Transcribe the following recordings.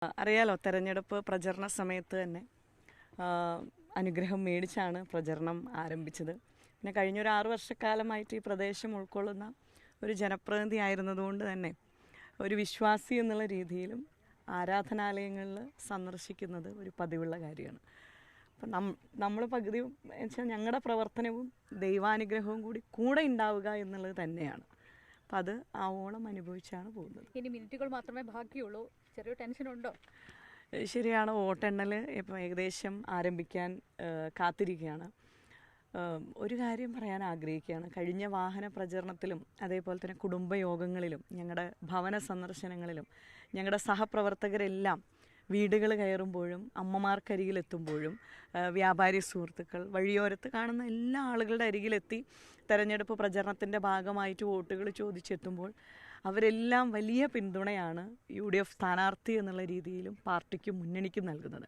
അറിയാലോ, തെരഞ്ഞെടുപ്പ് പ്രചരണ സമയത്ത് തന്നെ അനുഗ്രഹം മേടിച്ചാണ് പ്രചരണം ആരംഭിച്ചത്. പിന്നെ കഴിഞ്ഞൊരു 6 വർഷക്കാലമായിട്ട് ഈ പ്രദേശം ഉൾക്കൊള്ളുന്ന ഒരു ജനപ്രതിനിധി ആയിരുന്നതുകൊണ്ട് തന്നെ ഒരു വിശ്വാസി എന്നുള്ള രീതിയിലും ആരാധനാലയങ്ങളിൽ സന്ദർശിക്കുന്നത് ഒരു പതിവുള്ള കാര്യമാണ്. അപ്പം നമ്മൾ പകുതി വെച്ചാൽ ഞങ്ങളുടെ പ്രവർത്തനവും ദൈവാനുഗ്രഹവും കൂടെ ഉണ്ടാവുക എന്നുള്ളത് തന്നെയാണ്. അപ്പം അത് ആവോളം അനുഭവിച്ചാണ് പോകുന്നത്. ഇനി മിനിറ്റുകൾ മാത്രമേ ബാക്കിയുള്ളൂ. ചെറിയ ടെൻഷനുണ്ടോ? ശരിയാണ്, വോട്ടെണ്ണൽ ഇപ്പം ഏകദേശം ആരംഭിക്കാൻ കാത്തിരിക്കുകയാണ്. ഒരു കാര്യം പറയാൻ ആഗ്രഹിക്കുകയാണ്. കഴിഞ്ഞ വാഹന പ്രചരണത്തിലും അതേപോലെ തന്നെ കുടുംബയോഗങ്ങളിലും ഞങ്ങളുടെ ഭവന സന്ദർശനങ്ങളിലും ഞങ്ങളുടെ സഹപ്രവർത്തകരെല്ലാം വീടുകൾ കയറുമ്പോഴും അമ്മമാർക്കരികിലെത്തുമ്പോഴും വ്യാപാരി സുഹൃത്തുക്കൾ വഴിയോരത്ത് കാണുന്ന എല്ലാ ആളുകളുടെ അരികിലെത്തി തെരഞ്ഞെടുപ്പ് പ്രചരണത്തിൻ്റെ ഭാഗമായിട്ട് വോട്ടുകൾ ചോദിച്ചെത്തുമ്പോൾ അവരെല്ലാം വലിയ പിന്തുണയാണ് UDF സ്ഥാനാർത്ഥി എന്നുള്ള രീതിയിലും പാർട്ടിക്കും മുന്നണിക്കും നൽകുന്നത്.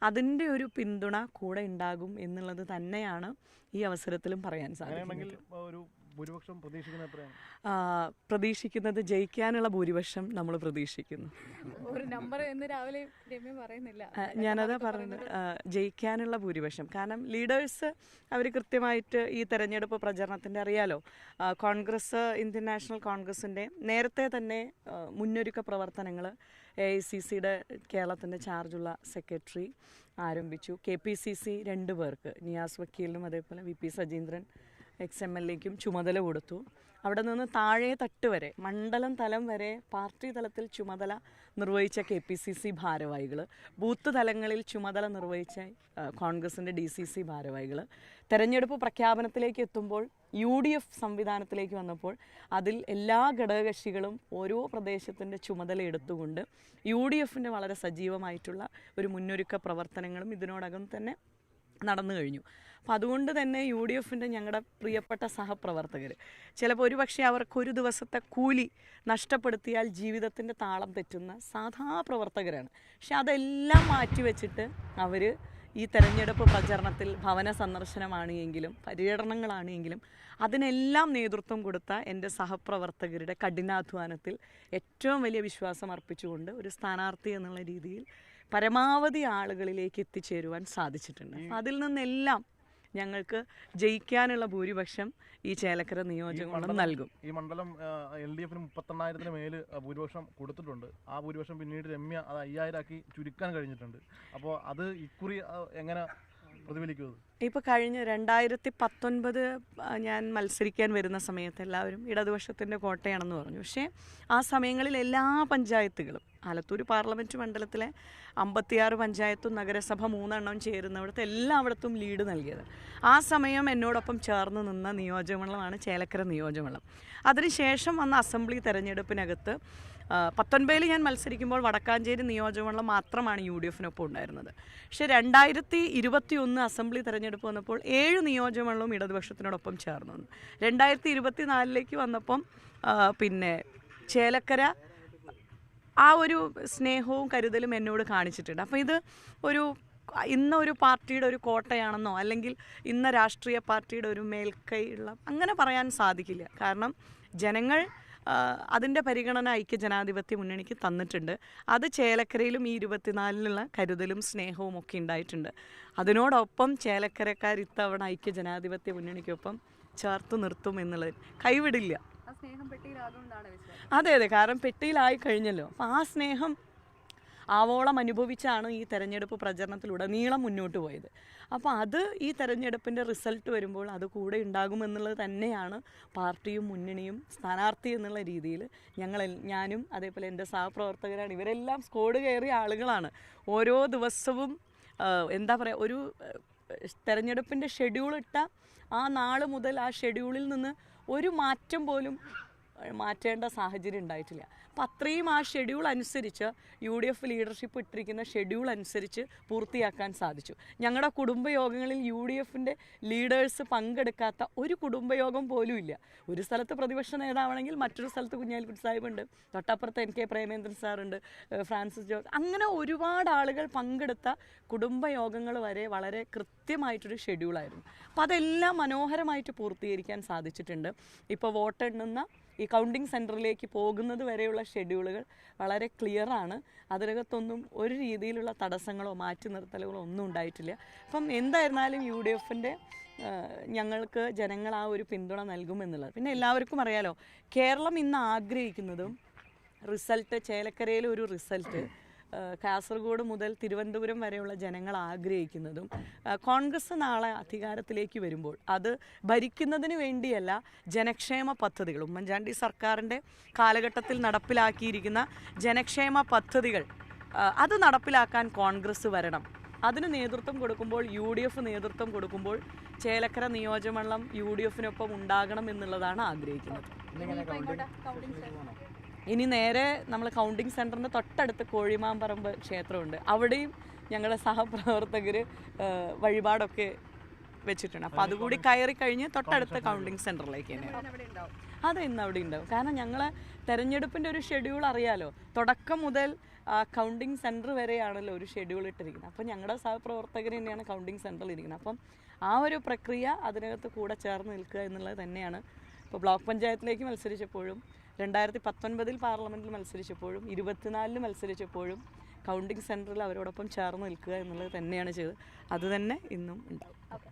അതിൻ്റെ ഒരു പിന്തുണ കൂടെ ഉണ്ടാകും എന്നുള്ളത് തന്നെയാണ് ഈ അവസരത്തിലും പറയാൻ സാധിക്കുന്നത്. പ്രതീക്ഷിക്കുന്നത് ജയിക്കാനുള്ള ഭൂരിപക്ഷം നമ്മൾ പ്രതീക്ഷിക്കുന്നു. ഒരു നമ്പർ എന്ന് രാവിലെ രമ്യ പറയുന്നില്ല. ഞാനതാ പറഞ്ഞത്, ജയിക്കാനുള്ള ഭൂരിപക്ഷം. കാരണം ലീഡേഴ്സ് അവർ കൃത്യമായിട്ട് ഈ തെരഞ്ഞെടുപ്പ് പ്രചരണത്തിൻ്റെ അറിയാലോ, കോൺഗ്രസ്, ഇന്ത്യൻ നാഷണൽ കോൺഗ്രസിൻ്റെ നേരത്തെ തന്നെ മുന്നൊരുക്ക പ്രവർത്തനങ്ങൾ AICCയുടെ കേരളത്തിൻ്റെ ചാർജുള്ള സെക്രട്ടറി ആരംഭിച്ചു. KPCC 2 പേർക്ക്, നിയാസ് വക്കീലിനും അതേപോലെ VP സജീന്ദ്രൻ XMLAയ്ക്കും ചുമതല കൊടുത്തു. അവിടെ നിന്ന് താഴെ തട്ട് വരെ, മണ്ഡലം തലം വരെ പാർട്ടി തലത്തിൽ ചുമതല നിർവഹിച്ച KPCC ഭാരവാഹികൾ, ബൂത്ത് തലങ്ങളിൽ ചുമതല നിർവഹിച്ച കോൺഗ്രസിൻ്റെ DCC ഭാരവാഹികൾ, തെരഞ്ഞെടുപ്പ് പ്രഖ്യാപനത്തിലേക്ക് എത്തുമ്പോൾ UDF സംവിധാനത്തിലേക്ക് വന്നപ്പോൾ അതിൽ എല്ലാ ഘടകകക്ഷികളും ഓരോ പ്രദേശത്തിൻ്റെ ചുമതല എടുത്തുകൊണ്ട് UDFൻ്റെ വളരെ സജീവമായിട്ടുള്ള ഒരു മുന്നൊരുക്ക പ്രവർത്തനങ്ങളും ഇതിനോടകം തന്നെ നടന്നു കഴിഞ്ഞു. അപ്പം അതുകൊണ്ട് തന്നെ UDFൻ്റെ ഞങ്ങളുടെ പ്രിയപ്പെട്ട സഹപ്രവർത്തകർ ചിലപ്പോൾ ഒരുപക്ഷെ അവർക്കൊരു ദിവസത്തെ കൂലി നഷ്ടപ്പെടുത്തിയാൽ ജീവിതത്തിൻ്റെ താളം തെറ്റുന്ന സാധാ പ്രവർത്തകരാണ്. പക്ഷെ അതെല്ലാം മാറ്റിവെച്ചിട്ട് അവർ ഈ തെരഞ്ഞെടുപ്പ് പ്രചരണത്തിൽ ഭവന സന്ദർശനമാണ് എങ്കിലും പര്യടനങ്ങളാണ് എങ്കിലും അതിനെല്ലാം നേതൃത്വം കൊടുത്ത എൻ്റെ സഹപ്രവർത്തകരുടെ കഠിനാധ്വാനത്തിൽ ഏറ്റവും വലിയ വിശ്വാസം അർപ്പിച്ചുകൊണ്ട് ഒരു സ്ഥാനാർത്ഥി എന്നുള്ള രീതിയിൽ പരമാവധി ആളുകളിലേക്ക് എത്തിച്ചേരുവാൻ സാധിച്ചിട്ടുണ്ട്. അതിൽ നിന്നെല്ലാം ഞങ്ങൾക്ക് ജയിക്കാനുള്ള ഭൂരിപക്ഷം ഈ ചേലക്കര നിയോജകമണ്ഡലം നൽകും. ഈ മണ്ഡലം LDFന് 38,000-ന് മേല് ഭൂരിപക്ഷം കൊടുത്തിട്ടുണ്ട്. ആ ഭൂരിപക്ഷം പിന്നീട് രമ്യ അത് 5,000 ആക്കി ചുരുക്കാൻ കഴിഞ്ഞിട്ടുണ്ട്. അപ്പോൾ അത് ഇക്കുറി എങ്ങനെ പ്രതിഫലിക്കുന്നത്? ഇപ്പോൾ കഴിഞ്ഞ 2019 ഞാൻ മത്സരിക്കാൻ വരുന്ന സമയത്ത് എല്ലാവരും ഇടതുപക്ഷത്തിൻ്റെ കോട്ടയാണെന്ന് പറഞ്ഞു. പക്ഷേ ആ സമയങ്ങളിൽ എല്ലാ പഞ്ചായത്തുകളും, ആലത്തൂർ പാർലമെൻറ്റ് മണ്ഡലത്തിലെ 56 പഞ്ചായത്തും നഗരസഭ 3 എണ്ണം ചേരുന്നിടത്ത് എല്ലായിടത്തും ലീഡ് നൽകിയത്. ആ സമയം എന്നോടൊപ്പം ചേർന്ന് നിന്ന നിയോജകമണ്ഡലമാണ് ചേലക്കര നിയോജകമണ്ഡലം. അതിനുശേഷം വന്ന അസംബ്ലി തെരഞ്ഞെടുപ്പിനകത്ത് 19 ഞാൻ മത്സരിക്കുമ്പോൾ വടക്കാഞ്ചേരി നിയോജകമണ്ഡലം മാത്രമാണ് UDFനൊപ്പം ഉണ്ടായിരുന്നത്. പക്ഷേ 2021 അസംബ്ലി തെരഞ്ഞെടുപ്പ് വന്നപ്പോൾ 7 നിയോജകമണ്ഡലവും ഇടതുപക്ഷത്തിനോടൊപ്പം ചേർന്നു. 2024 വന്നപ്പം പിന്നെ ചേലക്കര ആ ഒരു സ്നേഹവും കരുതലും എന്നോട് കാണിച്ചിട്ടുണ്ട്. അപ്പോൾ ഇത് ഇന്നൊരു പാർട്ടിയുടെ ഒരു കോട്ടയാണെന്നോ അല്ലെങ്കിൽ ഇന്ന രാഷ്ട്രീയ പാർട്ടിയുടെ ഒരു മേൽക്കൈയുള്ള അങ്ങനെ പറയാൻ സാധിക്കില്ല. കാരണം ജനങ്ങൾ അതിൻ്റെ പരിഗണന ഐക്യജനാധിപത്യ മുന്നണിക്ക് തന്നിട്ടുണ്ട്. അത് ചേലക്കരയിലും ഈ 24-ലുള്ള കരുതലും സ്നേഹവും ഒക്കെ ഉണ്ടായിട്ടുണ്ട്. അതിനോടൊപ്പം ചേലക്കരക്കാർ ഇത്തവണ ഐക്യജനാധിപത്യ മുന്നണിക്കൊപ്പം ചേർത്ത് നിർത്തും എന്നുള്ളത് കൈവിടില്ല. അതെ, കാരണം പെട്ടിയിലായി കഴിഞ്ഞല്ലോ. അപ്പം ആ സ്നേഹം ആവോളം അനുഭവിച്ചാണ് ഈ തെരഞ്ഞെടുപ്പ് പ്രചരണത്തിലുടനീളം മുന്നോട്ട് പോയത്. അപ്പോൾ അത് ഈ തെരഞ്ഞെടുപ്പിൻ്റെ റിസൾട്ട് വരുമ്പോൾ അത് കൂടെ ഉണ്ടാകുമെന്നുള്ളത് തന്നെയാണ് പാർട്ടിയും മുന്നണിയും സ്ഥാനാർത്ഥി എന്നുള്ള രീതിയിൽ ഞാനും അതേപോലെ എൻ്റെ സഹപ്രവർത്തകരാണ്, ഇവരെല്ലാം സ്കോഡ് കയറിയ ആളുകളാണ്. ഓരോ ദിവസവും എന്താ പറയുക, ഒരു തെരഞ്ഞെടുപ്പിൻ്റെ ഷെഡ്യൂളിട്ട ആ നാൾ മുതൽ ആ ഷെഡ്യൂളിൽ നിന്ന് ഒരു മാറ്റം പോലും മാറ്റേണ്ട സാഹചര്യം ഉണ്ടായിട്ടില്ല. അപ്പം അത്രയും ആ ഷെഡ്യൂൾ അനുസരിച്ച് UDF ലീഡർഷിപ്പ് ഇട്ടിരിക്കുന്ന ഷെഡ്യൂൾ അനുസരിച്ച് പൂർത്തിയാക്കാൻ സാധിച്ചു. ഞങ്ങളുടെ കുടുംബയോഗങ്ങളിൽ UDFൻ്റെ ലീഡേഴ്സ് പങ്കെടുക്കാത്ത ഒരു കുടുംബയോഗം പോലും ഇല്ല. ഒരു സ്ഥലത്ത് പ്രതിപക്ഷ നേതാവാണെങ്കിൽ മറ്റൊരു സ്ഥലത്ത് കുഞ്ഞാലിക്കുട്ടി സാഹിബുണ്ട്, തൊട്ടപ്പുറത്ത് NK പ്രേമേന്ദ്രൻ സാറുണ്ട്, ഫ്രാൻസിസ് ജോർജ്, അങ്ങനെ ഒരുപാട് ആളുകൾ പങ്കെടുത്ത കുടുംബയോഗങ്ങൾ വരെ വളരെ കൃത്യമായിട്ടൊരു ഷെഡ്യൂളായിരുന്നു. അപ്പം അതെല്ലാം മനോഹരമായിട്ട് പൂർത്തീകരിക്കാൻ സാധിച്ചിട്ടുണ്ട്. ഇപ്പോൾ വോട്ടെണ്ണുന്ന ഈ കൗണ്ടിങ് സെൻറ്ററിലേക്ക് പോകുന്നത് വരെയുള്ള ഷെഡ്യൂളുകൾ വളരെ ക്ലിയറാണ്. അതിനകത്തൊന്നും ഒരു രീതിയിലുള്ള തടസ്സങ്ങളോ മാറ്റി നിർത്തലുകളോ ഒന്നും ഉണ്ടായിട്ടില്ല. അപ്പം എന്തായിരുന്നാലും UDF-ൻ്റെ ഞങ്ങൾക്ക് ജനങ്ങൾ ആ ഒരു പിന്തുണ നൽകുമെന്നുള്ളത്. പിന്നെ എല്ലാവർക്കും അറിയാലോ, കേരളം ഇന്ന് ആഗ്രഹിക്കുന്നതും റിസൾട്ട്, ചേലക്കരയിലെ ഒരു റിസൾട്ട് കാസർഗോഡ് മുതൽ തിരുവനന്തപുരം വരെയുള്ള ജനങ്ങൾ ആഗ്രഹിക്കുന്നതും കോൺഗ്രസ് നാളെ അധികാരത്തിലേക്ക് വരുമ്പോൾ അത് ഭരിക്കുന്നതിന് വേണ്ടിയല്ല, ജനക്ഷേമ പദ്ധതികൾ ഉമ്മൻചാണ്ടി സർക്കാരിൻ്റെ കാലഘട്ടത്തിൽ നടപ്പിലാക്കിയിരിക്കുന്ന ജനക്ഷേമ പദ്ധതികൾ അത് നടപ്പിലാക്കാൻ കോൺഗ്രസ് വരണം. അതിന് നേതൃത്വം കൊടുക്കുമ്പോൾ UDF നേതൃത്വം കൊടുക്കുമ്പോൾ ചേലക്കര നിയോജകമണ്ഡലം UDF-നൊപ്പം ഉണ്ടാകണം എന്നുള്ളതാണ് ആഗ്രഹിക്കുന്നത്. ഇനി നേരെ നമ്മൾ കൗണ്ടിങ് സെൻറ്ററിൻ്റെ തൊട്ടടുത്ത് കോഴിമാമ്പറമ്പ് ക്ഷേത്രമുണ്ട്. അവിടെയും ഞങ്ങളുടെ സഹപ്രവർത്തകർ വഴിപാടൊക്കെ വെച്ചിട്ടുണ്ട്. അപ്പോൾ അതുകൂടി കയറി കഴിഞ്ഞ് തൊട്ടടുത്ത കൗണ്ടിങ് സെൻറ്ററിലേക്ക് തന്നെയാണ്. അത് ഇന്ന് അവിടെ ഉണ്ടാവും. കാരണം ഞങ്ങൾ തെരഞ്ഞെടുപ്പിൻ്റെ ഒരു ഷെഡ്യൂൾ അറിയാലോ, തുടക്കം മുതൽ കൗണ്ടിങ് സെൻറ്റർ വരെയാണല്ലോ ഒരു ഷെഡ്യൂൾ ഇട്ടിരിക്കുന്നത്. അപ്പോൾ ഞങ്ങളുടെ സഹപ്രവർത്തകർ തന്നെയാണ് കൗണ്ടിങ് സെൻറ്ററിൽ ഇരിക്കുന്നത്. അപ്പം ആ ഒരു പ്രക്രിയ അതിനകത്ത് കൂടെ ചേർന്ന് നിൽക്കുക എന്നുള്ളത് തന്നെയാണ്. ഇപ്പോൾ ബ്ലോക്ക് പഞ്ചായത്തിലേക്ക് മത്സരിച്ചപ്പോഴും 2019 പാർലമെൻറ്റിൽ മത്സരിച്ചപ്പോഴും 24 മത്സരിച്ചപ്പോഴും കൗണ്ടിങ് സെൻറ്ററിൽ അവരോടൊപ്പം ചേർന്ന് നിൽക്കുക എന്നുള്ളത് തന്നെയാണ് ചെയ്തത്. അത് തന്നെ ഇന്നും ഉണ്ടാവും.